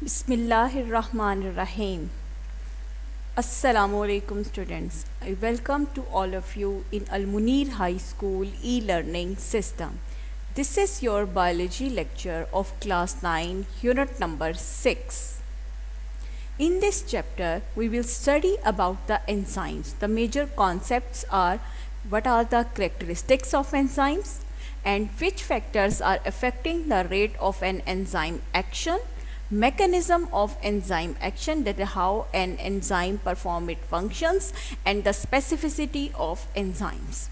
Bismillahirrahmanirrahim. Assalamu alaikum students. I welcome to all of you in Al Munir High School e-learning system. This is your biology lecture of class 9 unit number 6. In this chapter we will study about the enzymes. The major concepts are what are the characteristics of enzymes and which factors are affecting the rate of an enzyme action, mechanism of enzyme action, that is how an enzyme perform its functions, and the specificity of enzymes.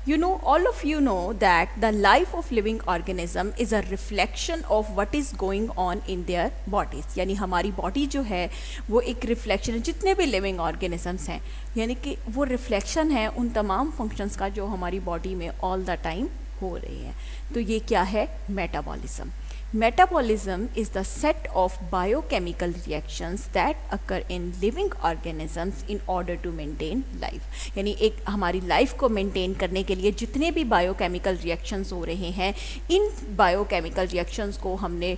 All of you know that the life of living organism is a reflection of what is going on in their bodies. यानी हमारी body जो है वो एक reflection है जितने भी living organisms हैं, यानी कि वो रिफ्लेक्शन है उन तमाम फंक्शंस का जो हमारी बॉडी में ऑल द टाइम हो रही है. तो ये क्या है? Metabolism. Metabolism is the set of biochemical reactions that occur in living organisms in order to maintain life. यानी एक हमारी लाइफ को मेंटेन करने के लिए जितने भी बायोकेमिकल रिएक्शंस हो रहे हैं, इन बायोकेमिकल रिएक्शंस को हमने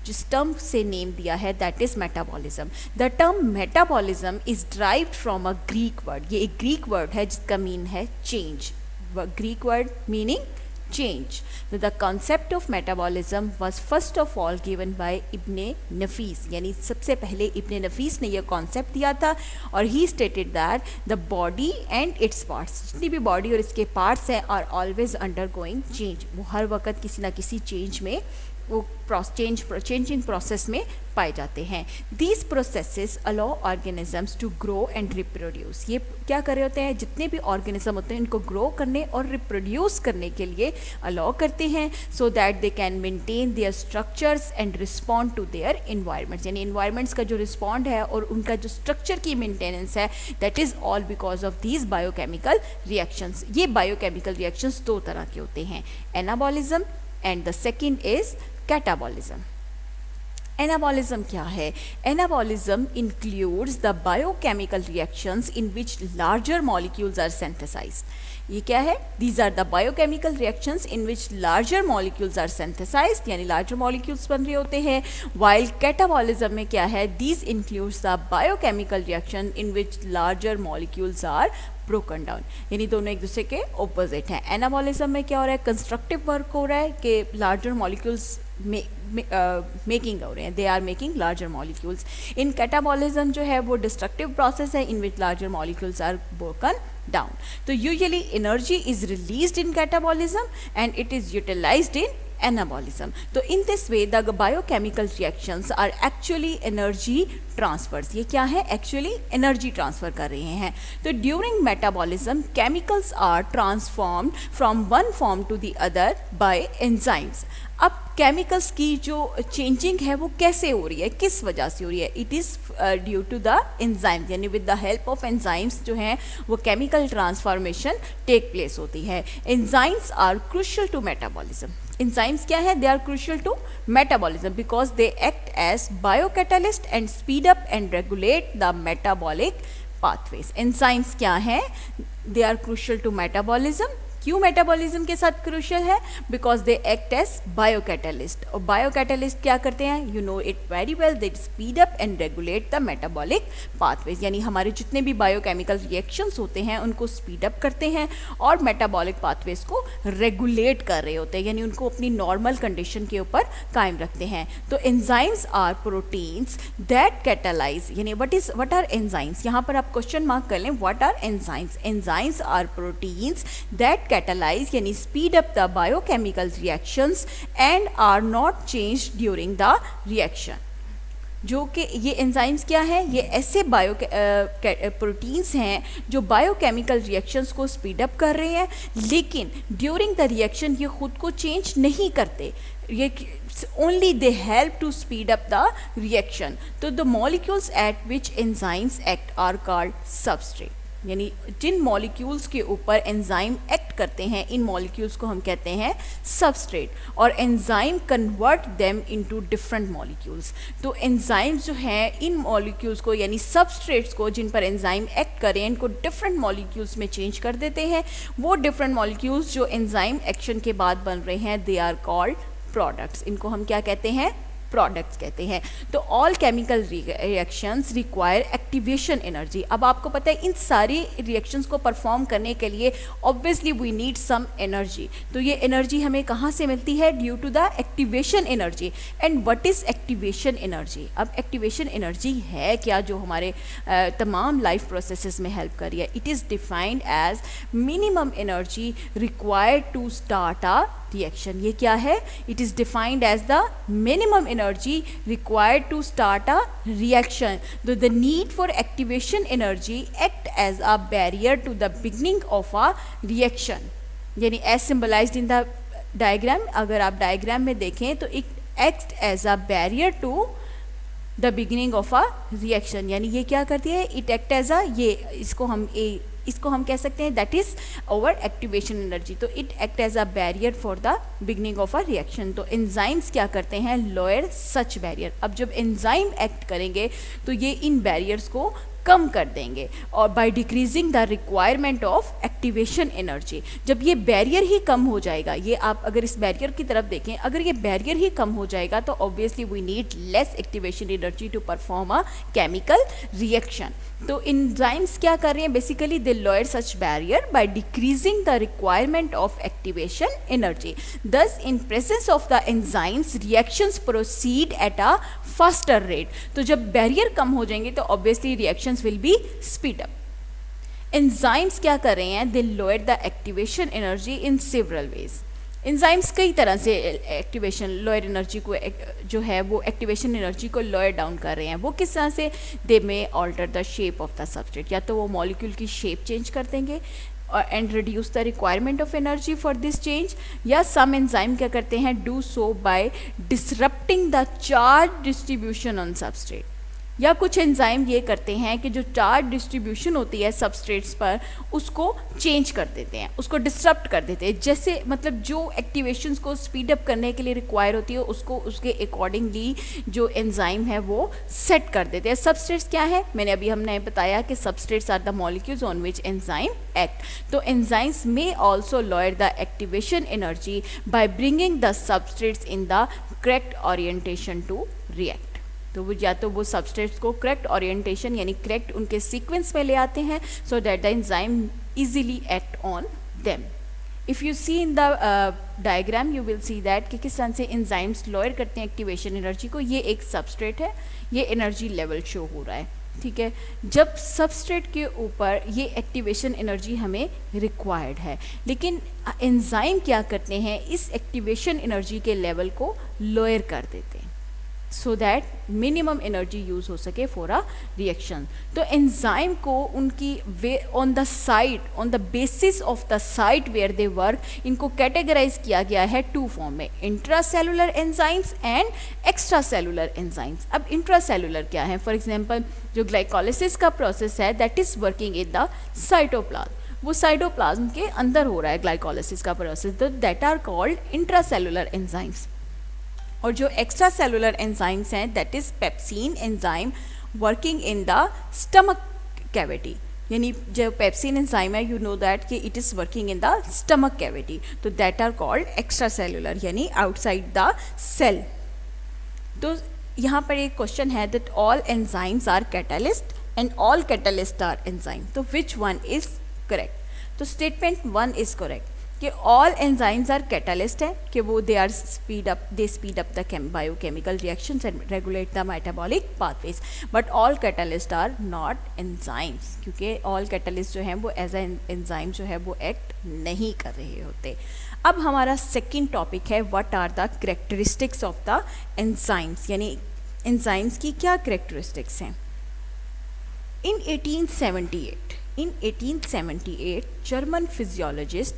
जिस टर्म से नेम दिया है that is metabolism. The term metabolism is derived from a Greek word. ये एक ग्रीक वर्ड है जिसका मीन है change. Greek word meaning change. So the concept of metabolism was first of all given by Ibn Nafis. यानी सबसे पहले इब्न नफीस ने यह कॉन्सेप्ट दिया था और ही stated that the body and its parts, जितनी भी बॉडी और इसके पार्ट्स हैं, आर ऑलवेज अंडरगोइंग चेंज. वो हर वक्त किसी ना किसी चेंज में वो चेंजिंग प्रोसेस में पाए जाते हैं. These processes allow organisms to grow and reproduce. ये क्या कर रहे होते हैं? जितने भी ऑर्गेनिज्म होते हैं इनको ग्रो करने और रिप्रोड्यूस करने के लिए अलाउ करते हैं, so that they can maintain their structures and respond to their environments. यानी इन्वायरमेंट्स का जो रिस्पॉन्ड है और उनका जो स्ट्रक्चर की मेंटेनेंस है, that is all because of these biochemical reactions. ये बायोकेमिकल रिएक्शंस दो तरह के होते हैं, anabolism and the second is catabolism. Anabolism क्या है? Anabolism includes the biochemical reactions in which larger molecules are synthesised. ये क्या है? These are the biochemical reactions in which larger molecules are synthesised, यानी लार्जर मॉलिक्यूल्स बन रहे होते हैं. वाइल कैटाबॉलिज्म में क्या है? These includes the biochemical reaction in which larger molecules are broken down. यानी दोनों एक दूसरे के ऑपोजिट हैं. एनाबॉलिज्म में क्या हो रहा है? कंस्ट्रक्टिव वर्क हो रहा है कि लार्जर मॉलिक्यूल्स मेकिंग हो रहे हैं, they are making larger molecules. In catabolism जो है वो डिस्ट्रक्टिव प्रोसेस है in which larger molecules are broken down. So usually energy is released in catabolism and it is utilized in anabolism. So in this way the biochemical reactions are actually energy transfers. ये क्या है? Actually energy transfer कर रहे हैं. तो during metabolism chemicals are transformed from one form to the other by enzymes. अब chemicals की जो चेंजिंग है वो कैसे हो रही है, किस वजह से हो रही है? It is due to the enzymes, यानी with the help of enzymes जो हैं वो केमिकल ट्रांसफॉर्मेशन टेक प्लेस होती है. Enzymes are crucial to metabolism. Enzymes क्या है? They are crucial to metabolism because they act as biocatalyst and speed up and regulate the metabolic pathways. Enzymes क्या हैं? They are crucial to metabolism. क्यों metabolism के साथ crucial है? Because they act as बायोकैटालिस्ट. और बायोकैटालिस्ट क्या करते हैं? You know it very well, they speed up and regulate the metabolic pathways. यानी हमारे जितने भी बायोकेमिकल रिएक्शंस होते हैं उनको स्पीड अप करते हैं और मेटाबॉलिक पाथवेज को रेगुलेट कर रहे होते हैं, यानी उनको अपनी नॉर्मल कंडीशन के ऊपर कायम रखते हैं. तो enzymes are proteins that catalyse. यानी व्हाट आर एंजाइम्स? यहाँ पर आप क्वेश्चन मार्क कर लें, what are enzymes? Enzymes are proteins that catalyze यानी speed up the biochemical reactions and are not changed during the reaction. जो कि ये एंजाइम्स क्या है? ये ऐसे प्रोटीन्स हैं जो बायोकेमिकल रिएक्शंस को स्पीड अप कर रहे हैं, लेकिन ड्यूरिंग द रिएक्शन ये खुद को चेंज नहीं करते. ये only they help to speed up the reaction. तो the molecules at which enzymes act are called substrate. यानी जिन मॉलिक्यूल्स के ऊपर एंजाइम एक्ट करते हैं इन मॉलिक्यूल्स को हम कहते हैं सबस्ट्रेट. और enzyme convert them into different molecules. तो एंजाइम्स जो हैं इन मॉलिक्यूल्स को यानी सबस्ट्रेट्स को जिन पर एंजाइम एक्ट करें इनको डिफरेंट मॉलिक्यूल्स में चेंज कर देते हैं. वो डिफरेंट मॉलिक्यूल्स जो एंजाइम एक्शन के बाद बन रहे हैं दे आर कॉल्ड प्रोडक्ट्स. इनको हम क्या कहते हैं? प्रोडक्ट्स कहते हैं। तो all chemical reactions require activation energy. अब आपको पता है इन सारी रिएक्शंस को परफॉर्म करने के लिए obviously we need some energy. तो ये एनर्जी हमें कहाँ से मिलती है? Due to the activation energy. And what is activation energy? अब एक्टिवेशन एनर्जी है क्या जो हमारे तमाम लाइफ प्रोसेसेस में हेल्प कर रही है? It is defined as minimum energy required to start a reaction. ये क्या है? It is defined as the minimum energy required to start a reaction. The need for activation energy act as a barrier to the beginning of a reaction, यानी as symbolised in the diagram. अगर आप diagram में देखें तो it act as a barrier to the beginning of a reaction, यानी ये क्या करती है? इट एक्ट एज अ, ये इसको हम कह सकते हैं that is over activation energy. तो it act as a barrier for the beginning of a reaction. तो एंजाइम्स क्या करते हैं? Lower such barrier. अब जब एंजाइम एक्ट करेंगे तो ये इन बैरियर्स को कम कर देंगे और bye decreasing the requirement of activation energy. जब ये बैरियर ही कम हो जाएगा, ये आप अगर इस बैरियर की तरफ देखें, अगर ये बैरियर ही कम हो जाएगा तो obviously we need less activation energy to perform a chemical reaction. तो एंजाइम्स क्या कर रहे हैं? Basically they lower such barrier by decreasing the requirement of activation energy. Thus in presence of the enzymes reactions proceed at a faster rate. तो जब barrier कम हो जाएंगे तो obviously reactions will be speed up. Enzymes क्या कर रहे हैं? They lower the activation energy in several ways. Enzymes कई तरह से एक्टिवेशन लोअर एनर्जी को जो है वो एक्टिवेशन एनर्जी को लोअर डाउन कर रहे हैं। वो किस तरह से? They may alter the shape of the substrate, या तो वो मॉलिक्यूल की शेप चेंज कर देंगे and reduce the requirement of energy for this change, या सम एंजाइम क्या करते हैं? Do so by disrupting the charge distribution on substrate. या कुछ एंजाइम ये करते हैं कि जो चार्ज डिस्ट्रीब्यूशन होती है सबस्ट्रेट्स पर उसको चेंज कर देते हैं, उसको डिस्टर्ब कर देते हैं। जैसे मतलब जो एक्टिवेशंस को स्पीड अप करने के लिए रिक्वायर होती है उसको उसके अकॉर्डिंगली जो एंजाइम है वो सेट कर देते हैं। सबस्ट्रेट्स क्या है? हमने बताया कि substrates are the molecules on which enzyme act. तो enzymes may also lower the activation energy by bringing the substrates in the correct orientation to react. तो वो या तो वो सबस्ट्रेट्स को करेक्ट ओरिएंटेशन यानी करेक्ट उनके सीक्वेंस में ले आते हैं so that the enzyme easily act on them. If you see in the diagram you will see that कि किस तरह से एंजाइम्स लोअर करते हैं एक्टिवेशन एनर्जी को। ये एक सबस्ट्रेट है, ये एनर्जी लेवल शो हो रहा है, ठीक है। जब सबस्ट्रेट के ऊपर ये एक्टिवेशन एनर्जी हमें रिक्वायर्ड है, लेकिन एंजाइम क्या करते हैं? इस एक्टिवेशन एनर्जी के लेवल को लोअर कर देते हैं so that minimum energy use हो सके फॉर अ रिएक्शन। तो एंजाइम को उनकी way on the basis of the site where they work, इनको कैटेगराइज किया गया है टू फॉर्म में, intracellular enzymes and extracellular enzymes. अब इंट्रासेलुलर क्या है? फॉर एग्जांपल जो ग्लाइकोलिसिस का प्रोसेस है that is working in the cytoplasm, वो साइटोप्लाज्म के अंदर हो रहा है ग्लाइकोलिसिस का प्रोसेस, तो that are called intracellular enzymes. और जो एक्स्ट्रा सेलुलर एंजाइम्स हैं that is pepsin enzyme working in the stomach cavity, यानी जो पेप्सिन एंजाइम है यू नो दैट कि it is working in the stomach cavity, तो that are called extracellular यानी outside the cell. तो यहाँ पर एक क्वेश्चन है that all enzymes are catalyst and all catalyst are enzyme, तो विच वन इज करेक्ट? तो स्टेटमेंट 1 इज करेक्ट कि ऑल एंजाइम्स आर कैटालिस्ट है कि वो they speed up the biochemical reactions and regulate the metabolic pathways, but all catalyst are not enzymes, क्योंकि all catalyst जो हैं वो एज एंजाइम जो है वो एक्ट नहीं कर रहे होते। अब हमारा सेकेंड टॉपिक है what are the characteristics of the enzymes, यानी एंजाइम्स की क्या कैरेक्टरिस्टिक्स हैं। In 1878, German physiologist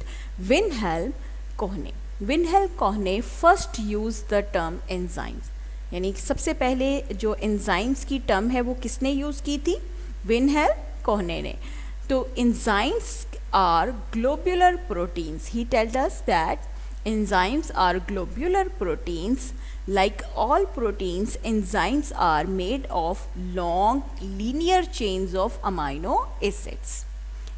Wilhelm Koene first used the term enzymes, यानी सबसे पहले जो एंजाइम्स की टर्म है वो किसने यूज़ की थी? विनहेल्म कोहने ने। तो enzymes are globular proteins, he telled us that enzymes are globular proteins. Like all proteins, enzymes are made of long linear chains of amino acids.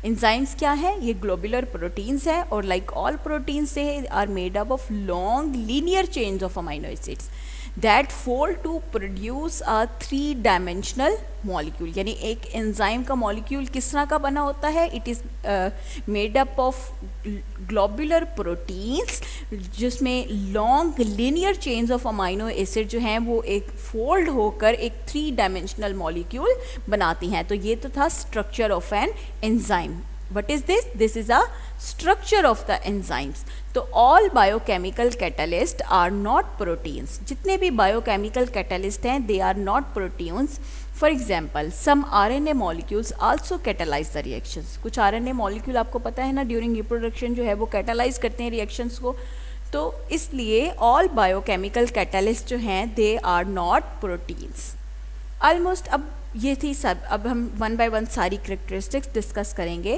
Enzymes क्या है? ये globular proteins है और like all proteins they are made up of long linear chains of amino acids. That fold to produce a 3 dimensional molecule. यानी एक enzyme का molecule किस तरह का बना होता है? It is made up of globular proteins, जिसमें long linear chains of amino acid जो हैं वो एक फोल्ड होकर एक 3 डायमेंशनल मॉलिक्यूल बनाती हैं। तो ये तो था structure of an enzyme. What is this? This is a structure of the enzymes. तो all biochemical catalysts are not proteins. जितने भी biochemical catalysts हैं they are not proteins. For example, some RNA molecules also catalyze the reactions. कुछ RNA molecule आपको पता है ना during reproduction जो है वो catalyze करते हैं reactions को। तो इसलिए all biochemical catalysts जो हैं they are not proteins. Almost अब ये थी सब। अब हम वन बाय वन सारी करेक्टरिस्टिक्स डिस्कस करेंगे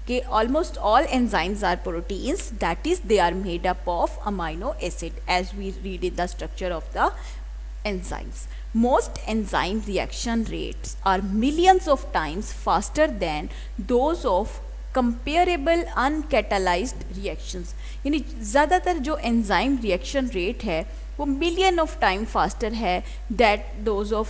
कि almost all enzymes are proteins, that is they are made up of amino acid as we read in the structure of the enzymes. Most enzyme reaction rates are millions of times faster than those of comparable uncatalyzed reactions. यानी ज़्यादातर जो enzyme reaction rate है वो million of time faster है that those of,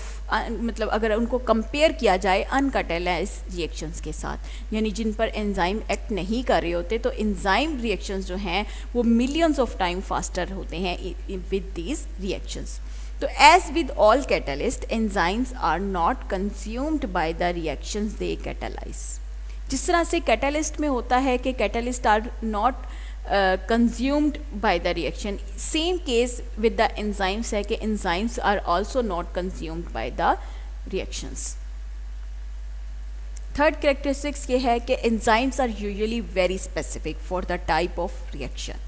मतलब अगर उनको compare किया जाए अनकैटालाइज रिएक्शंस के साथ, यानी जिन पर एंजाइम एक्ट नहीं कर रहे होते, तो एंजाइम रिएक्शंस जो हैं वो मिलियंस ऑफ टाइम फास्टर होते हैं विद दीज रिएक्शंस. तो as with all catalyst, enzymes are not consumed by the reactions they catalyse. जिस तरह से कैटलिस्ट में होता है कि catalyst are not consumed by the reaction, same case with the enzymes है कि enzymes are also not consumed by the reactions. Third characteristics ये है कि enzymes are usually very specific for the type of reaction.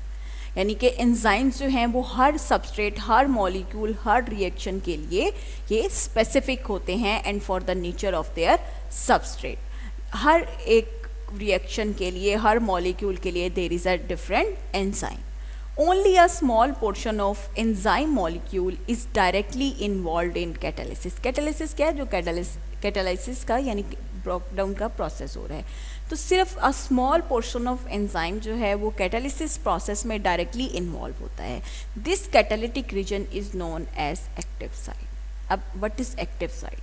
यानी कि enzymes जो हैं वो हर substrate, हर molecule, हर reaction के लिए ये specific होते हैं and for the nature of their substrate. हर एक रिएक्शन के लिए, हर मॉलिक्यूल के लिए there is a different enzyme. Only a small portion of enzyme molecule is directly involve in catalysis. Catalysis क्या है? जो कैटालिसिस का यानी ब्रेकडाउन का प्रोसेस हो रहा है. तो सिर्फ a small portion of enzyme जो है वो कैटालिसिस प्रोसेस में डायरेक्टली इन्वॉल्व होता है. This catalytic region is known as active site. अब what is active site?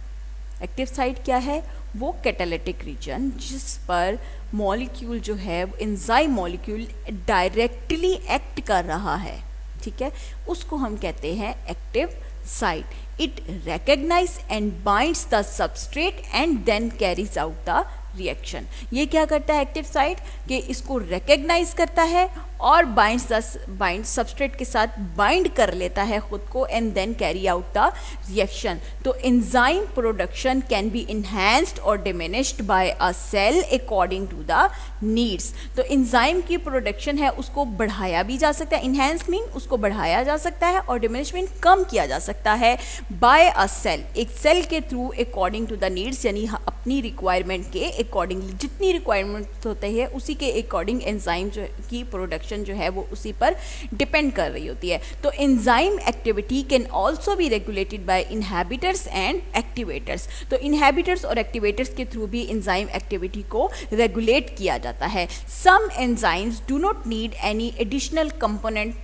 Active site क्या है? वो कैटालिटिक रीजन जिस पर मॉलिक्यूल जो है एंजाइम मॉलिक्यूल डायरेक्टली एक्ट कर रहा है, ठीक है, उसको हम कहते हैं active site. It recognise and binds the substrate and then carries out the reaction. ये क्या करता है एक्टिव साइट? कि इसको रिकॉग्नाइज करता है और बाइंड सबस्ट्रेट के साथ बाइंड कर लेता है खुद को and then carry out the reaction. तो enzyme production can be enhanced और diminished by a cell according to the needs. तो एंजाइम की प्रोडक्शन है उसको बढ़ाया भी जा सकता है. इन्हांस मीन उसको बढ़ाया जा सकता है और डिमिनिश मीन कम किया जा सकता है बाय अ सेल, एक सेल के through according to the needs, यानी अपनी रिक्वायरमेंट के अकॉर्डिंगली जितनी रिक्वायरमेंट होते हैं उसी के अकॉर्डिंग एंजाइम जो की प्रोडक्शन जो है वो उसी पर डिपेंड कर रही होती है. तो enzyme activity can also be regulated by inhibitors and activators. तो इनहिबिटर्स और एक्टिवेटर्स के थ्रू भी एंजाइम एक्टिविटी को रेगुलेट किया जाता है. Some enzymes do not need any additional component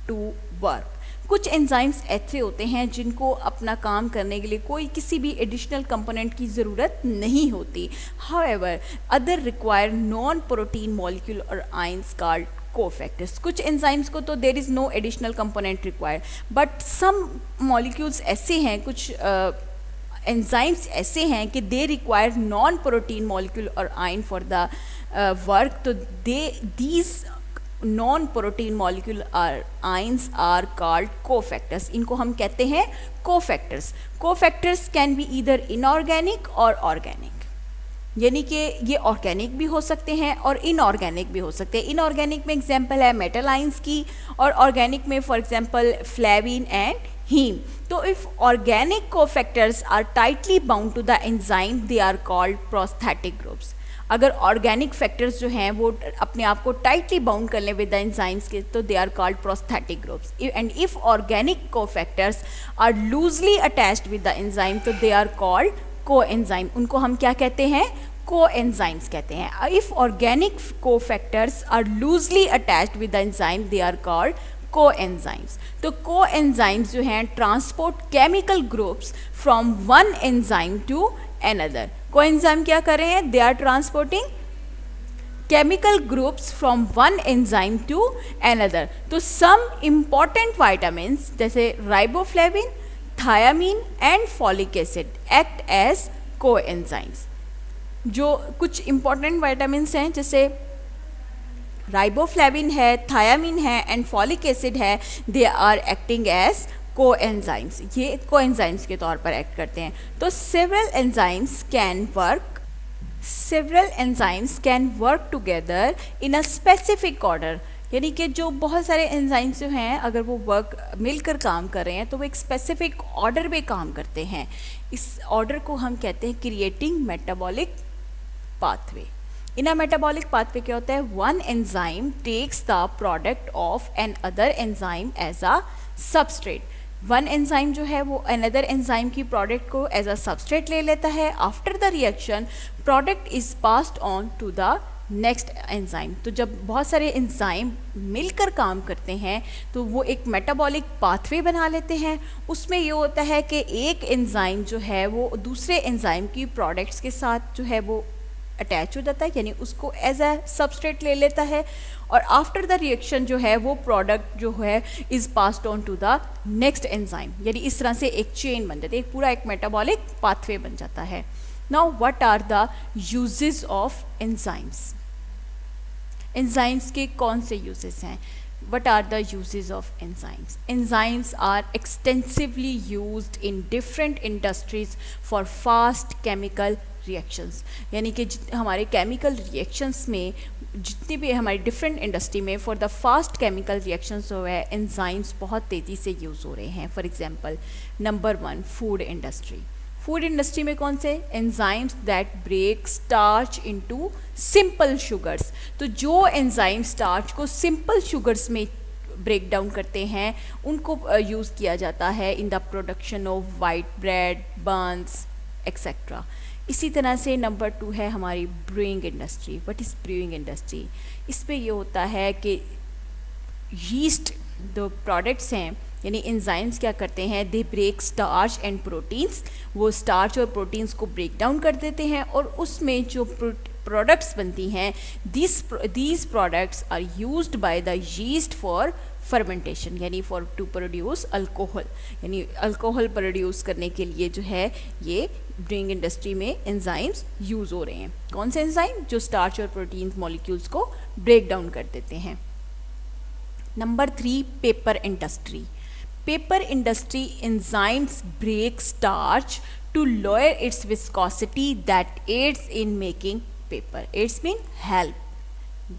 to work. कुछ एंजाइम्स ऐसे होते हैं जिनको अपना काम करने के लिए कोई किसी भी एडिशनल कंपोनेंट की ज़रूरत नहीं होती. However other require non protein molecule or ions called cofactors. कुछ एंजाइम्स को तो there is no additional component required, but some molecules ऐसे हैं, कुछ एंजाइम्स ऐसे हैं कि they require non protein molecule or ion for the work. तो these non protein molecule ions are called cofactors. इनको हम कहते हैं cofactors. Cofactors can be either inorganic or organic, यानी कि ये ऑर्गेनिक भी हो सकते हैं और इनऑर्गेनिक भी हो सकते हैं. इनऑर्गेनिक में एग्जांपल है मेटल आयंस की और ऑर्गेनिक में for example flavin and heme. तो if organic cofactors are tightly bound to the enzyme they are called prosthetic groups. अगर ऑर्गेनिक फैक्टर्स जो हैं वो अपने आप को टाइटली बाउंड कर लें विद द एंजाइम्स के, तो they are called prosthetic groups. And if organic cofactors are loosely attached with the enzyme तो they are called coenzyme. उनको हम क्या कहते हैं? को एंजाइम्स कहते हैं. If organic cofactors are loosely attached with the enzyme they are called coenzymes. तो coenzymes जो हैं transport chemical groups from one enzyme to another. Coenzyme क्या कर रहे हैं? They are transporting chemical groups from one enzyme to another. तो some important vitamins जैसे riboflavin, thiamine and folic acid act as coenzymes. जो कुछ important vitamins हैं जैसे राइबोफ्लेविन है, थायामीन है एंड फॉलिक एसिड है, they are acting as coenzymes. ये कोएंजाइम्स के तौर पर एक्ट करते हैं। तो several enzymes can work together in a specific order, यानी कि जो बहुत सारे एंजाइम्स जो हैं अगर वो वर्क मिलकर काम कर रहे हैं तो वो एक स्पेसिफिक ऑर्डर में काम करते हैं। इस ऑर्डर को हम कहते हैं creating metabolic pathway. In a metabolic pathway क्या होता है? One enzyme takes the product of an other enzyme as a substrate. One enzyme जो है वो अनदर एंजाइम की प्रोडक्ट को एज अ सबस्ट्रेट ले लेता है। After the reaction product is passed on to the next enzyme. तो जब बहुत सारे एंजाइम मिलकर काम करते हैं तो वो एक मेटाबॉलिक पाथवे बना लेते हैं। उसमें ये होता है कि एक एंजाइम जो है वो दूसरे एंजाइम की प्रोडक्ट्स के साथ जो है वो अटैच हो जाता है, यानी उसको एज अ सबस्ट्रेट ले लेता है और आफ्टर द रिएक्शन जो है वो प्रोडक्ट जो है is passed on to the next enzyme, यानी इस तरह से एक चेन बन जाती है, पूरा एक मेटाबॉलिक पाथवे बन जाता है। Now what are the uses of enzymes? Enzymes के कौन से यूजेस हैं? What are the uses of enzymes? Enzymes are extensively used in different industries for fast chemical reactions. यानी कि हमारे chemical reactions में जितनी भी हमारी different industry में for the fast chemical reactions जो है enzymes बहुत तेज़ी से use हो रहे हैं। For example, number 1 food industry. Food industry में कौन से? Enzymes that break starch into simple sugars. तो जो एंजाइम स्टार्च को सिंपल शुगर्स में ब्रेक डाउन करते हैं उनको यूज़ किया जाता है in the production of white bread, buns etcetera. इसी तरह से नंबर 2 है हमारी brewing industry. What is brewing industry? इसमें ये होता है कि यीस्ट जो प्रोडक्ट्स हैं यानी एंजाइम्स क्या करते हैं? They break starch and proteins. वो स्टार्च और प्रोटीन्स को ब्रेक डाउन कर देते हैं और उसमें जो प्रोडक्ट्स बनती हैं these products are used by the yeast for fermentation, यानी फॉर टू प्रोड्यूस अल्कोहल, यानी अल्कोहल प्रोड्यूस करने के लिए जो है ये ब्रूइंग इंडस्ट्री में एंजाइम्स यूज़ हो रहे हैं। कौन से एंजाइम? जो स्टार्च और प्रोटीन्स मॉलिक्यूल्स को ब्रेक डाउन कर देते हैं। Number 3 paper industry. Paper industry enzymes break starch to lower its viscosity that aids in making paper. Aids mean help.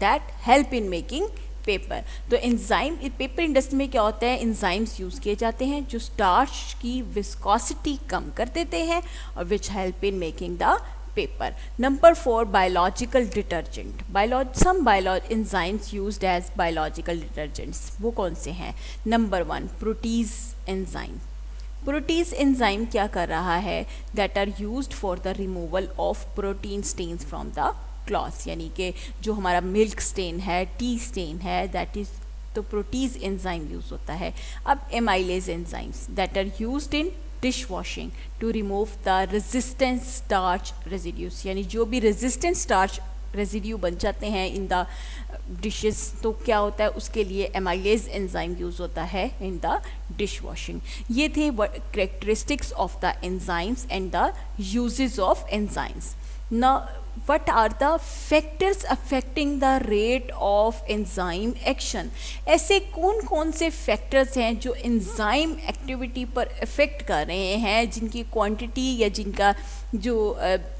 That help in making paper. तो enzyme paper industry में क्या होता है? Enzymes use किए जाते हैं जो स्टार्च की विस्कोसिटी कम कर देते हैं और which help in making the paper. Number 4 biological detergent. Some enzymes used as biological detergents. वो कौन से हैं? Number 1 protease enzyme. Protease enzyme क्या कर रहा है? That are used for the removal of protein stains from the cloth. यानी कि जो हमारा milk stain है, tea stain है, that is तो protease enzyme यूज़ होता है। अब amylase enzymes that are used in dish washing to remove the resistant starch residues, यानी जो भी रेजिस्टेंट स्टार्च रेजिड्यू बन जाते हैं इन द डिशेस तो क्या होता है उसके लिए एमाइलेज एंजाइम यूज़ होता है इन द डिश वॉशिंग। ये थे characteristics of the enzymes and the uses of enzymes. ना what are the factors affecting the rate of enzyme action? ऐसे कौन कौन से फैक्टर्स हैं जो एंजाइम एक्टिविटी पर इफ़ेक्ट कर रहे हैं, जिनकी क्वांटिटी या जिनका जो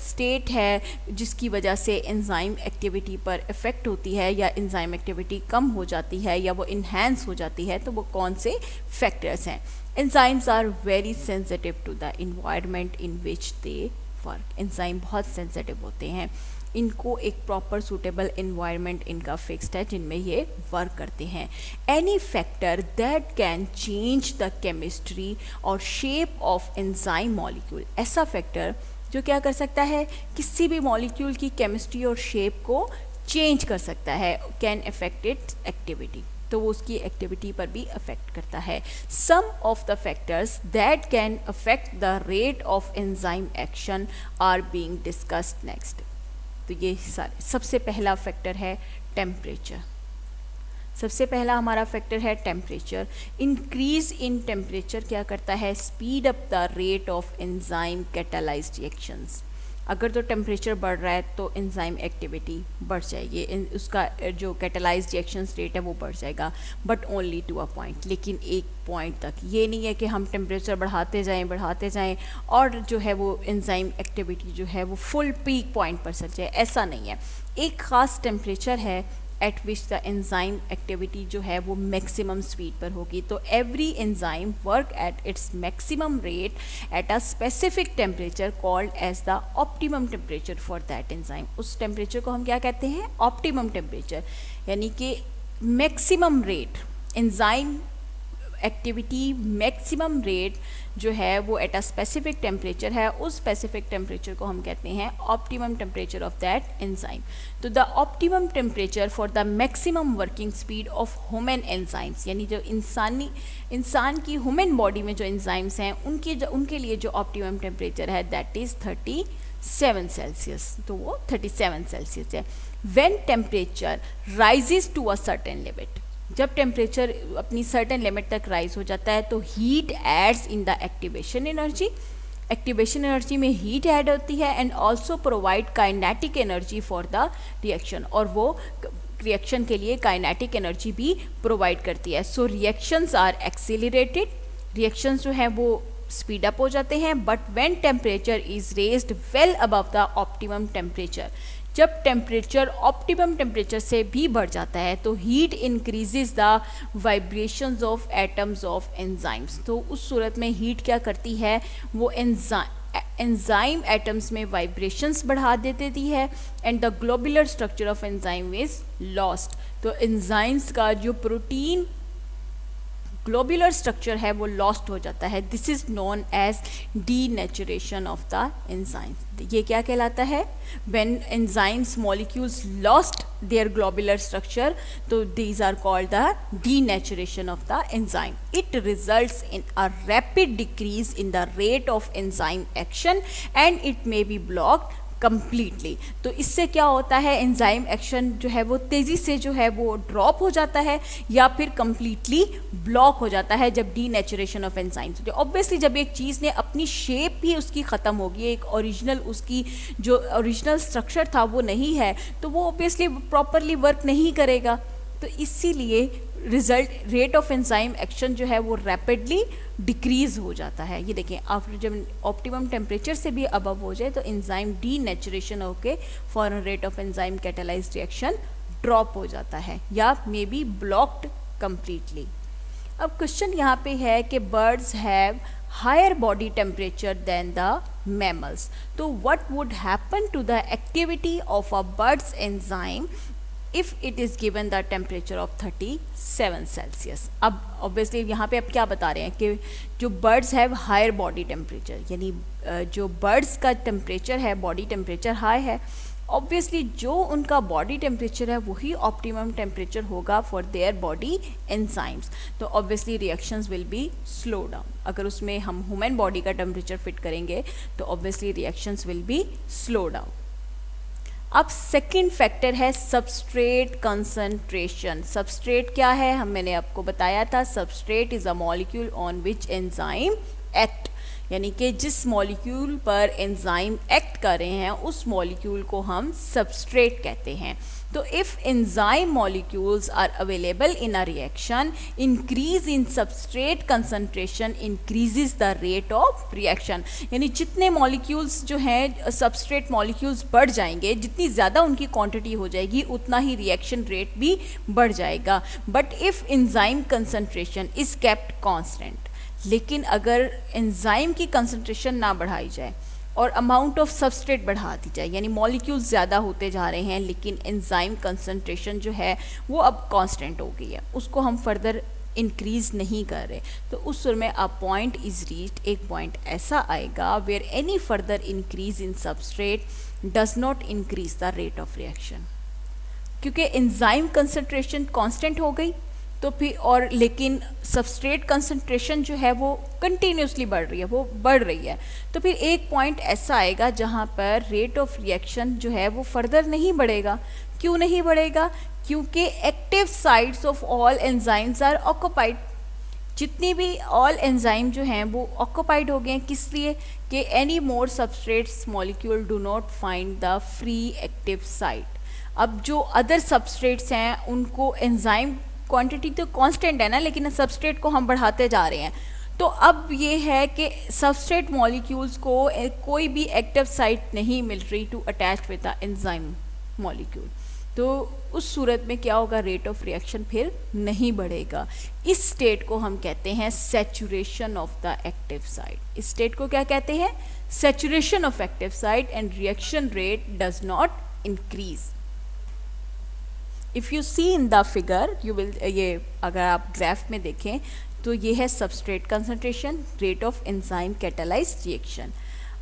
स्टेट है जिसकी वजह से एंजाइम एक्टिविटी पर इफ़ेक्ट होती है या एंजाइम एक्टिविटी कम हो जाती है या वो इन्हेंस हो जाती है, तो वो कौन से फैक्टर्स हैं? Enzymes are very sensitive to the environment in which they work. Enzyme बहुत सेंसिटिव होते हैं, इनको एक प्रॉपर सूटेबल इन्वायरमेंट इनका फिक्स्ड है जिनमें ये वर्क करते हैं। Any factor that can change the chemistry और शेप ऑफ एंजाइम मॉलिक्यूल, ऐसा फैक्टर जो क्या कर सकता है? किसी भी मॉलिक्यूल की केमिस्ट्री और शेप को चेंज कर सकता है, कैन अफेक्ट इट्स एक्टिविटी। तो वो उसकी एक्टिविटी पर भी अफेक्ट करता है. Some of the factors that can affect the rate of enzyme action are being discussed next. तो ये सारे, सबसे पहला फैक्टर है टेम्परेचर. सबसे पहला हमारा फैक्टर है टेम्परेचर. इंक्रीज इन टेम्परेचर क्या करता है, speed up the rate of enzyme catalysed reactions. अगर तो टेम्परेचर बढ़ रहा है तो एंजाइम एक्टिविटी बढ़ जाएगी, उसका जो कैटालाइज्ड रिएक्शंस रेट है वो बढ़ जाएगा, but only to a point. लेकिन एक पॉइंट तक. ये नहीं है कि हम टेम्परेचर बढ़ाते जाएं और जो है वो एंजाइम एक्टिविटी जो है वो फुल पीक पॉइंट पर चल जाए, ऐसा नहीं है. एक ख़ास टेम्परेचर है at which the enzyme activity जो है वो मैक्सिमम स्पीड पर होगी. तो every enzyme work at its maximum rate at a specific temperature called as the optimum temperature for that enzyme. उस टेम्परेचर को हम क्या कहते हैं, ऑप्टिमम टेम्परेचर. यानी कि maximum rate, enzyme activity maximum rate जो है वो एट अ स्पेसिफिक टेम्परेचर है, उस स्पेसिफिक टेम्परेचर को हम कहते हैं optimum temperature of that enzyme. तो the optimum temperature for the maximum working speed of human enzymes, यानी जो इंसान की ह्यूमन बॉडी में जो एंजाइम्स हैं उनके लिए जो ऑप्टिमम टेम्परेचर है दैट इज़ 37 सेल्सियस. तो वो 37 सेल्सियस है. When temperature rises to a certain limit, जब टेम्परेचर अपनी सर्टेन लिमिट तक राइज हो जाता है तो heat adds in the activation energy. Activation energy में हीट ऐड होती है and also provide kinetic energy for the reaction, और वो रिएक्शन के लिए काइनेटिक एनर्जी भी प्रोवाइड करती है. सो रिएक्शंस आर एक्सीलरेटेड, रिएक्शंस जो हैं वो स्पीड अप हो जाते हैं. But when temperature is raised well above the optimum temperature, जब टेम्परेचर ऑप्टिमम टेम्परेचर से भी बढ़ जाता है तो heat increases the vibrations of atoms of enzymes. तो उस सूरत में हीट क्या करती है, वो एंजाइम एटम्स में वाइब्रेशंस बढ़ा देती है and the globular structure of enzyme is lost. तो एंजाइम्स का जो प्रोटीन ग्लोबुलर स्ट्रक्चर है वो लॉस्ट हो जाता है. This is known as denaturation of the enzymes. ये क्या कहलाता है, when enzymes molecules lost their globular structure, तो these are called the denaturation of the enzyme. It results in a rapid decrease in the rate of enzyme action and it may be blocked completely. तो इससे क्या होता है, enzyme action जो है वो तेज़ी से जो है वो ड्रॉप हो जाता है या फिर कम्प्लीटली ब्लॉक हो जाता है जब डीनेचुरेशन ऑफ एंजाइम्स. तो ऑब्वियसली जब एक चीज़ ने अपनी शेप ही उसकी ख़त्म होगी, एक ओरिजिनल उसकी जो ओरिजिनल स्ट्रक्चर था वो नहीं है, तो वो ऑब्वियसली प्रॉपरली वर्क नहीं करेगा. तो इसीलिए result rate of enzyme action जो है वो रैपिडली डिक्रीज हो जाता है. ये देखें, आफ्टर जब ऑप्टिमम टेम्परेचर से भी अबव हो जाए तो एंजाइम डीनेचुरेशन होके फॉरन rate of enzyme catalysed reaction drop हो जाता है या मे बी ब्लॉक्ड कम्प्लीटली. अब क्वेश्चन यहाँ पे है कि birds have higher body temperature than the mammals. तो what would happen to the activity of a bird's enzyme if it is given the temperature of 37 Celsius. अब obviously यहाँ पे अब क्या बता रहे हैं कि जो birds have higher body temperature, यानी जो birds का temperature है, body temperature high है, obviously जो उनका body temperature है वही optimum temperature होगा for their body enzymes. तो obviously reactions will be slow down. अगर उसमें हम human body का temperature fit करेंगे तो obviously reactions will be slow down. अब सेकेंड फैक्टर है सबस्ट्रेट कंसंट्रेशन. सबस्ट्रेट क्या है, मैंने आपको बताया था, substrate is a molecule on which enzyme act, यानी कि जिस मॉलिक्यूल पर एंजाइम एक्ट कर रहे हैं उस मॉलिक्यूल को हम सबस्ट्रेट कहते हैं. तो if enzyme molecules are available in a reaction, increase in substrate concentration increases the rate of reaction. यानी जितने मॉलिक्यूल्स जो हैं सबस्ट्रेट मॉलिक्यूल्स बढ़ जाएंगे, जितनी ज़्यादा उनकी क्वांटिटी हो जाएगी उतना ही रिएक्शन रेट भी बढ़ जाएगा. But if enzyme concentration is kept constant, लेकिन अगर एंजाइम की कंसंट्रेशन ना बढ़ाई जाए और अमाउंट ऑफ सबस्ट्रेट बढ़ा दी जाए, यानी मॉलिक्यूल्स ज़्यादा होते जा रहे हैं लेकिन एंजाइम कंसंट्रेशन जो है वो अब कांस्टेंट हो गई है, उसको हम फर्दर इंक्रीज नहीं कर रहे, तो उस सुर में अ पॉइंट इज रीच्ड, एक पॉइंट ऐसा आएगा where any further increase in substrate does not increase the rate of reaction. क्योंकि एंजाइम कंसंट्रेशन कांस्टेंट हो गई तो फिर और लेकिन सबस्ट्रेट कंसंट्रेशन जो है वो कंटिन्यूसली बढ़ रही है, वो बढ़ रही है, तो फिर एक पॉइंट ऐसा आएगा जहाँ पर रेट ऑफ रिएक्शन जो है वो फर्दर नहीं बढ़ेगा। क्यों नहीं बढ़ेगा? क्योंकि active sites of all enzymes are occupied. जितनी भी ऑल एंजाइम जो हैं वो ऑक्यूपाइड हो गए हैं। किस लिए? कि any more substrates molecule do not find the free active site. अब जो अदर सबस्ट्रेट्स हैं उनको एंजाइम क्वांटिटी तो कांस्टेंट है ना, लेकिन सबस्ट्रेट को हम बढ़ाते जा रहे हैं। तो अब ये है कि सबस्ट्रेट मॉलिक्यूल्स को कोई भी एक्टिव साइट नहीं मिल रही to attach with the enzyme molecule. तो उस सूरत में क्या होगा? रेट ऑफ रिएक्शन फिर नहीं बढ़ेगा। इस स्टेट को हम कहते हैं saturation of the active site. इस स्टेट को क्या कहते हैं? Saturation of active site, and reaction rate does not increase. If you see in the figure you will, ये अगर आप ग्राफ में देखें तो ये है substrate concentration, rate of enzyme catalysed reaction.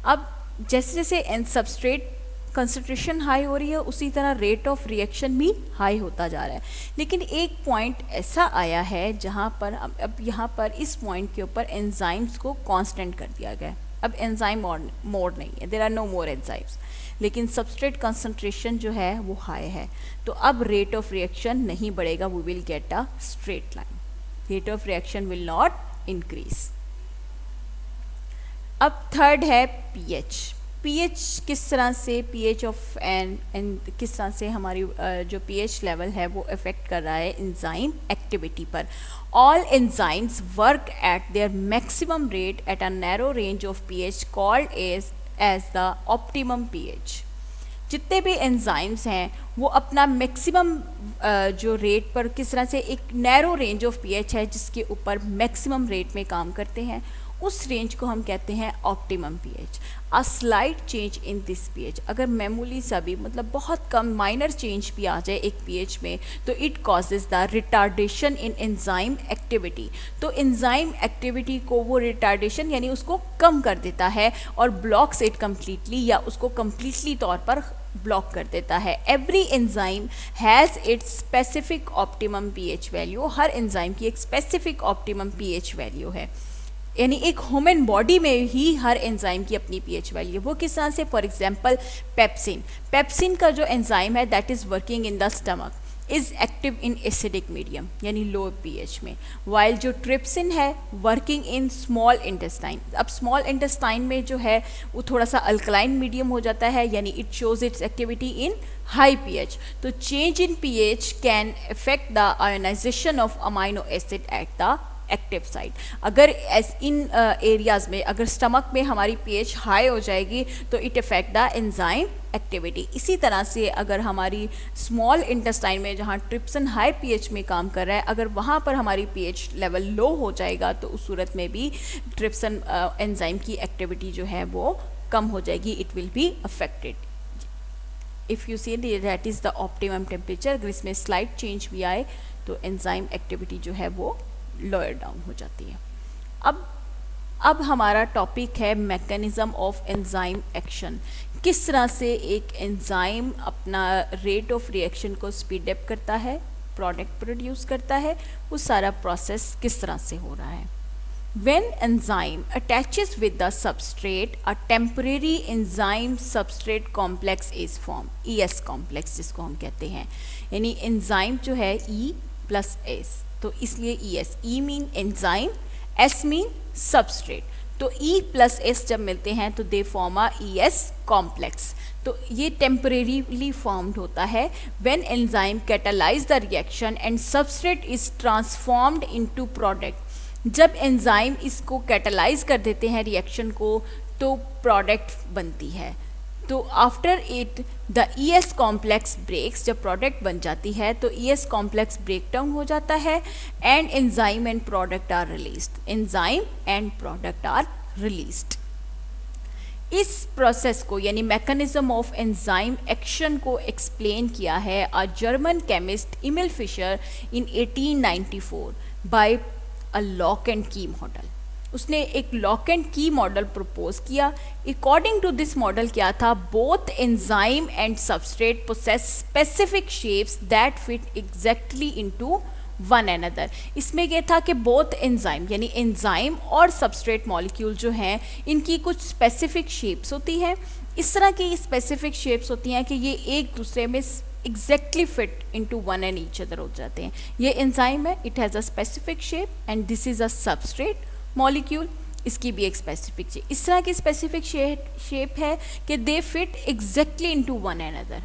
अब जैसे जैसे सबस्ट्रेट कंसंट्रेशन हाई हो रही है उसी तरह रेट ऑफ रिएक्शन भी हाई होता जा रहा है। लेकिन एक पॉइंट ऐसा आया है जहाँ पर अब यहाँ पर इस पॉइंट के ऊपर एंजाइम्स को कांस्टेंट कर दिया गया है। अब एंजाइम मोर नहीं है, there are no more enzymes, लेकिन सबस्ट्रेट कंसंट्रेशन जो है वो हाई है। तो अब रेट ऑफ रिएक्शन नहीं बढ़ेगा, we will get a straight line, rate of reaction will not increase. अब थर्ड है पीएच। पीएच किस तरह से, पीएच ऑफ एन किस तरह से हमारी जो पीएच लेवल है वो अफेक्ट कर रहा है एंजाइम एक्टिविटी पर। All enzymes work at their maximum rate at a narrow range of pH called as the optimum pH. जितने भी एंजाइम्स हैं वो अपना मैक्सिमम जो रेट पर किस तरह से, एक नैरो रेंज ऑफ पीएच है जिसके ऊपर मैक्सिमम रेट में काम करते हैं, उस रेंज को हम कहते हैं optimum pH. A slight change in this pH, अगर मामूली सा भी मतलब बहुत कम माइनर चेंज भी आ जाए एक पीएच में तो it causes the retardation in enzyme activity. तो एंजाइम एक्टिविटी को वो रिटार्डेशन यानी उसको कम कर देता है और ब्लॉक्स इट कम्प्लीटली, या उसको कम्प्लीटली तौर पर ब्लॉक कर देता है। Every enzyme has its specific optimum pH value. Her enzyme की एक स्पेसिफिक ऑप्टिमम पीएच वैल्यू है, यानी एक ह्यूमन बॉडी में ही हर एंजाइम की अपनी पीएच वैल्यू। वो किस तरह से? फॉर एग्जांपल पेप्सिन, पेप्सिन का जो एंजाइम है that is working in the stomach, is active in acidic medium यानी लो पीएच में, वाइल जो ट्रिप्सिन है वर्किंग इन स्मॉल इंटेस्टाइन। अब स्मॉल इंटेस्टाइन में जो है वो थोड़ा सा अल्कलाइन मीडियम हो जाता है, यानी it shows its activity in high pH. तो change in pH can affect the ionization of amino acid at the active site. अगर इन एरियाज में, अगर स्टमक में हमारी पीएच हाई हो जाएगी तो it affect the enzyme activity. इसी तरह से अगर हमारी स्मॉल इंटेस्टाइन में जहाँ ट्रिप्सिन हाई पीएच में काम कर रहा है, अगर वहाँ पर हमारी पीएच लेवल लो हो जाएगा तो उस सूरत में भी ट्रिप्सिन एंजाइम की एक्टिविटी जो है वो कम हो जाएगी, it will be affected. If you see that is the optimum temperature, अगर इसमें स्लाइट चेंज भी आए तो एंजाइम एक्टिविटी जो है वो लोअर डाउन हो जाती है। अब हमारा टॉपिक है मैकेनिज्म ऑफ एंजाइम एक्शन। किस तरह से एक एंजाइम अपना रेट ऑफ रिएक्शन को स्पीड अप करता है, प्रोडक्ट प्रोड्यूस करता है, वो सारा प्रोसेस किस तरह से हो रहा है। When enzyme attaches with the substrate, a temporary enzyme substrate complex is formed, ES complex जिसको हम कहते हैं, यानी एंजाइम जो है E प्लस S, तो इसलिए ES, E mean enzyme, S mean substrate. तो E प्लस S जब मिलते हैं तो they form a ES complex. तो ये टेम्परेरीली फॉर्म्ड होता है when enzyme catalyse the reaction and substrate is transformed into product. जब एंजाइम इसको कैटालाइज कर देते हैं रिएक्शन को तो प्रोडक्ट बनती है। तो after it the ES complex breaks, जब प्रोडक्ट बन जाती है तो ES कॉम्प्लेक्स ब्रेक डाउन हो जाता है and enzyme and product are released, enzyme and product are released. इस प्रोसेस को यानी मैकेनिज्म ऑफ एंजाइम एक्शन को एक्सप्लेन किया है a German chemist Emil Fischer in 1894 by a lock and key model. उसने एक lock and key model propose किया। According to this model क्या था, both enzyme and substrate possess specific shapes that fit exactly into one another. इसमें यह था कि both enzyme यानी एंजाइम और सबस्ट्रेट मॉलिक्यूल जो हैं इनकी कुछ स्पेसिफिक शेप्स होती हैं। इस तरह की स्पेसिफिक शेप्स होती हैं कि ये एक दूसरे में exactly fit into one and each other हो जाते हैं। ये एंजाइम है, it has a specific shape and this is a substrate molecule, इसकी भी एक स्पेसिफिक शेप। इस तरह की स्पेसिफिक शेप है कि दे fit exactly into one another.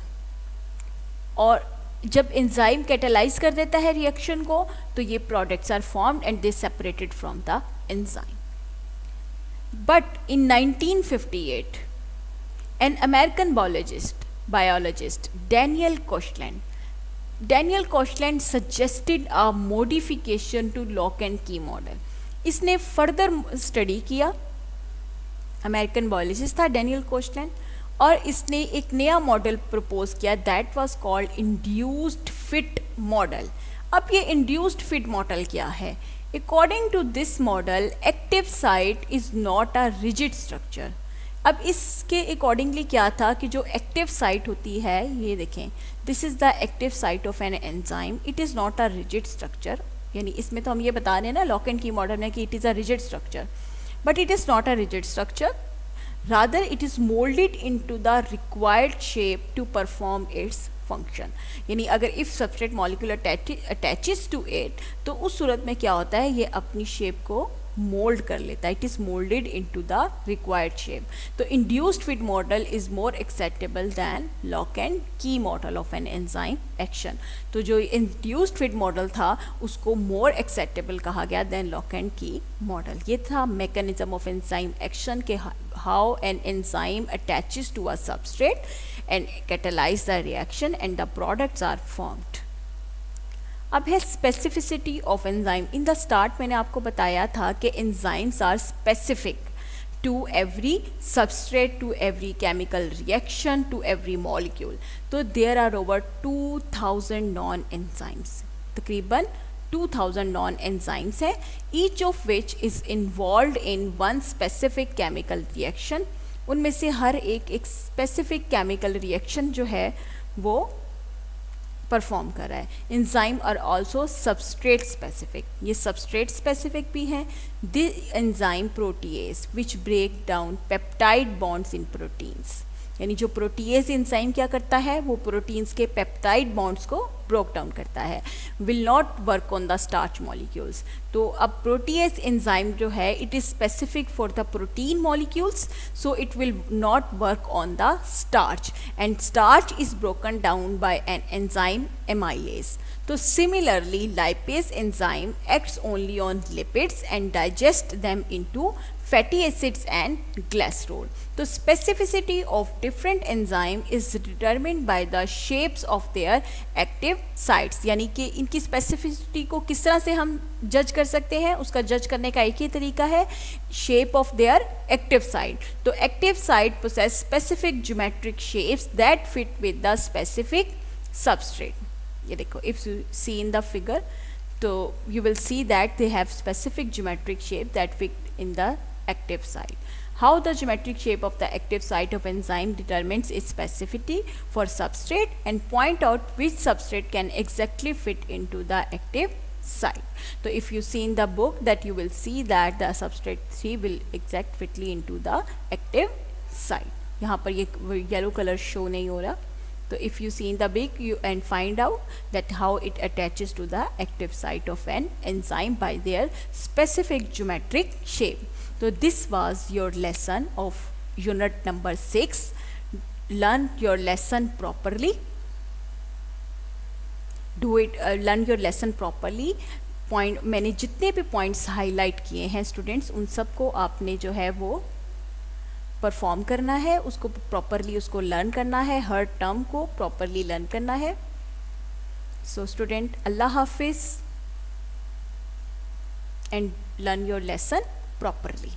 और जब एंजाइम कैटालाइज कर देता है रिएक्शन को तो ये products are formed and they separated from the enzyme. But in 1958 an American biologist Daniel Koshland suggested a modification to lock and key model. इसने further study किया, अमेरिकन बायोलॉजिस्ट था Daniel Koshland, और इसने एक नया मॉडल प्रपोज किया that was called induced fit model. अब ये इंड्यूस्ड फिट मॉडल क्या है? According to this model active site is not a rigid structure. अब इसके अकॉर्डिंगली क्या था कि जो एक्टिव साइट होती है, ये देखें, this is the active site of an enzyme, it is not a rigid structure. यानी इसमें तो हम ये बता रहे हैं ना लॉक एंड की मॉडल में कि it is a rigid structure, but it is not a rigid structure, rather it is moulded into the required shape to perform its function. यानी अगर if substrate molecule attaches to it तो उस सूरत में क्या होता है, ये अपनी शेप को मोल्ड कर लेता है, it is moulded into the required shape. तो induced fit model is more acceptable than lock and key model of an enzyme action. तो जो इंड्यूस्ड फिट मॉडल था उसको मोर एक्सेप्टेबल कहा गया than lock and key model. ये था mechanism of enzyme action के how an enzyme attaches to a substrate and catalyze the reaction and the products are formed. अब है specificity of enzyme. In the start मैंने आपको बताया था कि enzymes are specific to every substrate, to every chemical reaction, to every molecule. तो there are over 2000 known enzymes, तकरीबन 2000 known enzymes हैं, each of which is involve in one specific chemical reaction. उनमें से हर एक स्पेसिफिक केमिकल रिएक्शन जो है वो perform कर रहा है। Enzyme are also substrate specific, ये सबस्ट्रेट स्पेसिफिक भी हैं। The enzyme protease which break down peptide bonds in proteins, यानी जो प्रोटीएज एंजाइम क्या करता है वो प्रोटीन्स के पेप्टाइड बॉन्ड्स को ब्रोक डाउन करता है, will not work on the starch molecules. तो अब प्रोटीएज एंजाइम जो है it is specific for the protein molecules, so it will not work on the starch and starch is broken down by an enzyme amylase. तो similarly lipase enzyme acts only on lipids and digest them into fatty acids and glycerol. तो specificity of different enzyme is determined by the shapes of their active sites, यानी कि इनकी specificity को किस तरह से हम जज कर सकते हैं, उसका जज करने का एक ही तरीका है shape of their active site. तो active site possess specific geometric shapes that fit with the specific substrate. ये देखो, if you see in the figure, so you will see that they have specific geometric shape that fit in the active site. How the geometric shape of the active site of enzyme determines its specificity for substrate and point out which substrate can exactly fit into the active site. So if you see in the book that you will see that the substrate 3 will exact fitly into the active site. यहाँ पर ये yellow color show नहीं हो रहा. So if you see in the book you and find out that how it attaches to the active site of an enzyme by their specific geometric shape. So this was your lesson of unit number 6. Learn your lesson properly. Do it. Learn your lesson properly. Point मैंने जितने भी points highlight किए हैं students, उन सब को आपने जो है वो परफॉर्म करना है, उसको प्रॉपरली उसको लर्न करना है, हर टर्म को प्रॉपरली लर्न करना है. सो स्टूडेंट, अल्लाह हाफिज़ and learn your lesson properly.